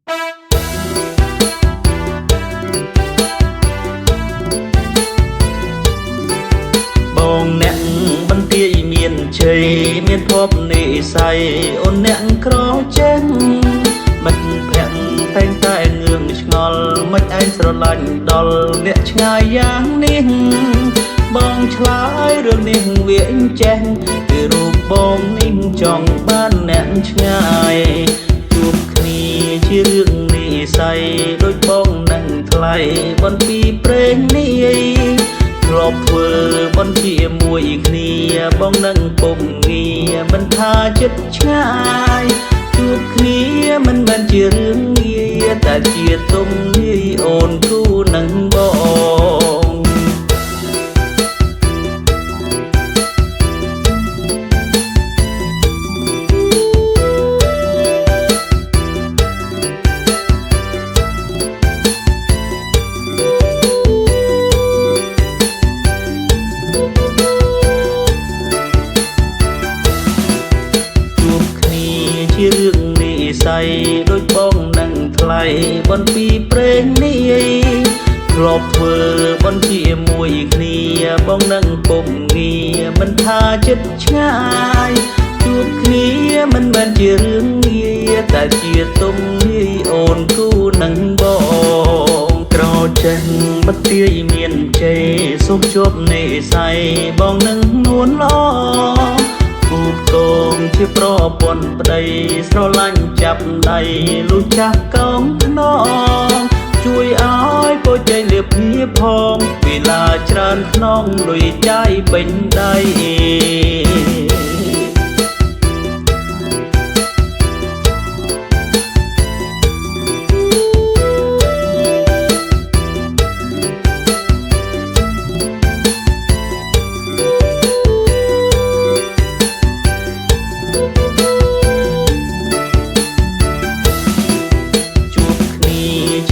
បងអ្នកបន្ទាយមានជ័យមានភពនិស័យអូនអ្នកក្រចេះមិនភ័ក្រតែងតែងឿងឆ្ងល់មិនឯងស្រឡាញ់ដល់អ្នកឆ្ងាយយ៉ាងនេះបងឆ្លើយរឿងនេះវាអញ្ចេះពីរូបបងនេះចង់បានអ្នកឆ្ងាយជួបគ្នាជារឿងនិស័យដូចបងនឹងថ្លៃបនពីព្រេងនេះធ្លាប់ធ្វើបនជាមួយគ្នាបងនឹងពុំងារមិនថាចិត្តឆ្ងាយជួបគ្នាមិនមែនជារឿងងាយតែជាទំនាយអូនគូនឹងបងជារឿងនិស័យដូចបងនឹងថ្លៃបនពីព្រេងនេះធ្លាប់ធ្វើបនជាមួយគ្នាបងនឹងពុំងារមិនថាចិត្តឆ្ងាយជួបគ្នាមិនមែនជារឿងងាយតែជាទំនាយអូនគូនឹងបងក្រចេះបន្ទាយមានជ័យសុខជួបនិស័យបងនឹងនួនល្អគូកងជាប្រពន្ធប្តីស្រឡាញ់ចាប់ដៃលុះចាស់កងខ្នងជួយឲ្យពូជ័យលៀបភៀផងវេលាច្រើនក្នុងលុយចាយបេញដៃ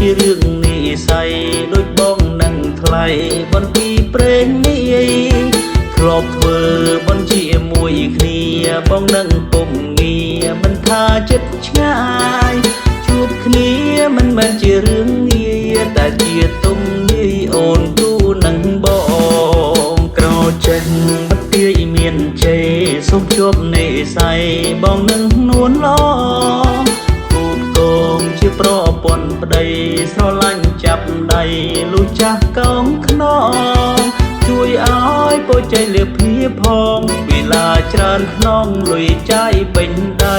ជារឿងនិស័យដូចបងនឹងថ្លៃបនពីព្រេងនេះធ្លាប់ធ្វើបនជាមួយគ្នាបងនឹងពុំងារមិនថាចិត្តឆ្ងាយជួបគ្នាមិនមែនជារឿងងាយតែជាទំនាយអូនគូនឹងបងក្រចេះបន្ទាយមានជ័យសុខជួបនិស័យបងនឹងនួនល្អកងជាប្រពន្ធប្តីស្រឡាញ់ចាប់ដៃលុះចាស់កងខ្នងជួយឲ្យពូជ័យលៀបភៀផងវេលាច្រើនក្នុងលុយចាយបេញដៃ